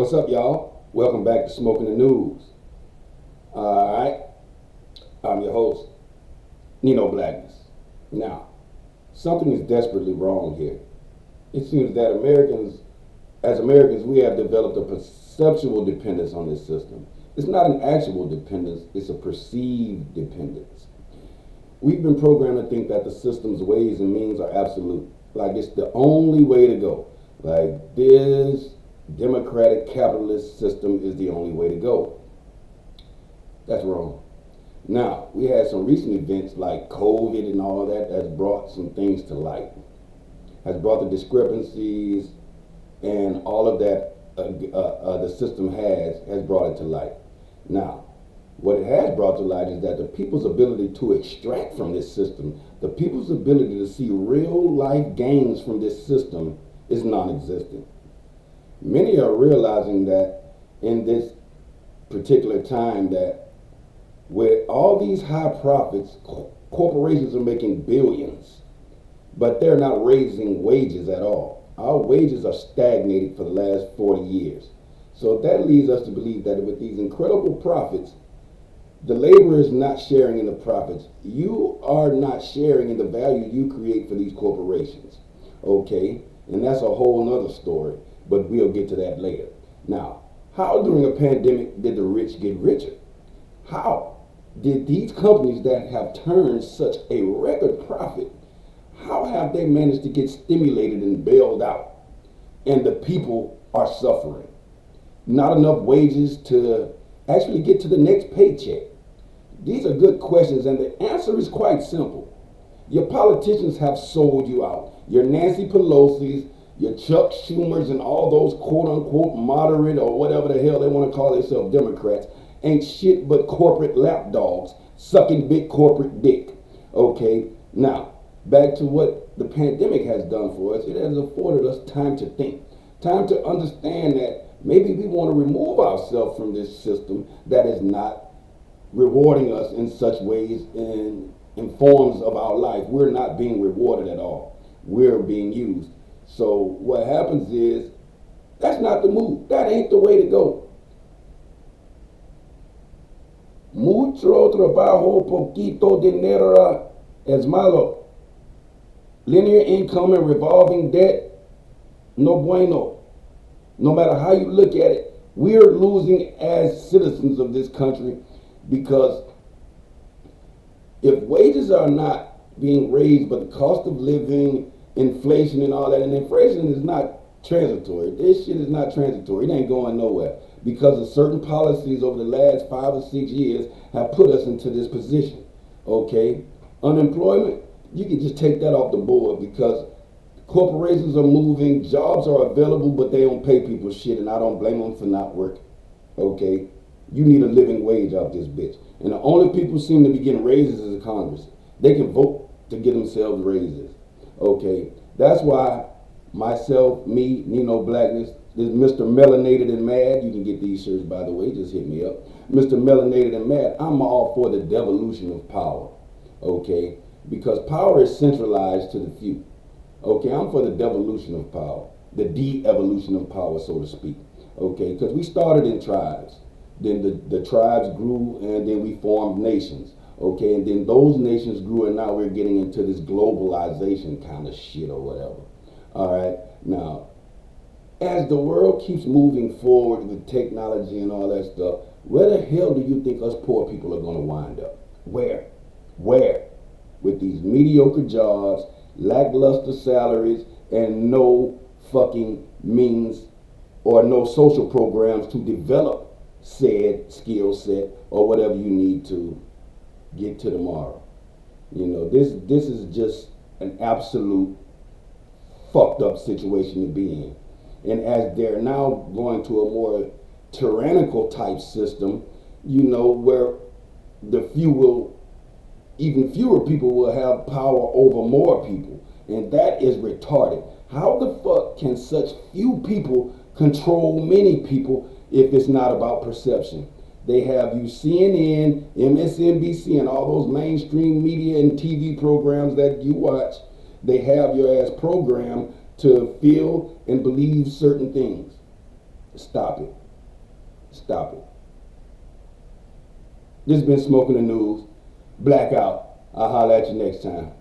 What's up, y'all? Welcome back to Smoking the News. All right, I'm your host, Nino Blackness. Now, something is desperately wrong here. It seems that as Americans, we have developed a perceptual dependence on this system. It's not an actual dependence, it's a perceived dependence. We've been programmed to think that the system's ways and means are absolute, like it's the only way to go. Like this democratic capitalist system is the only way to go. That's wrong. Now, we had some recent events like COVID and all that has brought some things to light, has brought the discrepancies and all of that the system has brought it to light. Now, what it has brought to light is that the people's ability to extract from this system, the people's ability to see real life gains from this system is non-existent. Many are realizing that in this particular time that with all these high profits, corporations are making billions, but they're not raising wages at all. Our wages are stagnated for the last 40 years. So that leads us to believe that with these incredible profits, the laborer is not sharing in the profits. You are not sharing in the value you create for these corporations. Okay? And that's a whole nother story, but we'll get to that later. Now, how during a pandemic did the rich get richer? How did these companies that have turned such a record profit, how have they managed to get stimulated and bailed out? And the people are suffering. Not enough wages to actually get to the next paycheck. These are good questions, and the answer is quite simple. Your politicians have sold you out. Your Nancy Pelosi's, your Chuck Schumers, and all those quote-unquote moderate or whatever the hell they want to call themselves Democrats ain't shit but corporate lapdogs sucking big corporate dick. Okay, now, back to what the pandemic has done for us. It has afforded us time to think, time to understand that maybe we want to remove ourselves from this system that is not rewarding us in such ways in forms of our life. We're not being rewarded at all. We're being used. So what happens is, that's not the move. That ain't the way to go. Mucho trabajo, poquito dinero es malo. Linear income and revolving debt, no bueno. No matter how you look at it, we're losing as citizens of this country because if wages are not being raised, but the cost of living, inflation and all that, and inflation is not transitory. This shit is not transitory. It ain't going nowhere because of certain policies over the last 5 or 6 years have put us into this position. Okay? Unemployment, you can just take that off the board because corporations are moving, jobs are available, but they don't pay people shit, and I don't blame them for not working. Okay? You need a living wage out this bitch. And the only people who seem to be getting raises is the Congress. They can vote to get themselves raises. Okay? That's why myself, me, Nino Blackness, this Mr. Melanated and Mad, you can get these shirts by the way, just hit me up. Mr. Melanated and Mad, I'm all for the devolution of power. Okay? Because power is centralized to the few. Okay, I'm for the devolution of power, the de-evolution of power, so to speak. Okay, because we started in tribes. Then the tribes grew, and then we formed nations. Okay, and then those nations grew, and now we're getting into this globalization kind of shit or whatever. All right, now, as the world keeps moving forward with technology and all that stuff, where the hell do you think us poor people are going to wind up? Where? With these mediocre jobs, lackluster salaries, and no fucking means or no social programs to develop said skill set or whatever you need to get to tomorrow. You know, this is just an absolute fucked up situation to be in. And as they're now going to a more tyrannical type system, you know, where even fewer people will have power over more people. And that is retarded. How the fuck can such few people control many people if it's not about perception? They have you CNN, MSNBC, and all those mainstream media and TV programs that you watch. They have your ass programmed to feel and believe certain things. Stop it. Stop it. This has been Smoking the News. Blackout. I'll holler at you next time.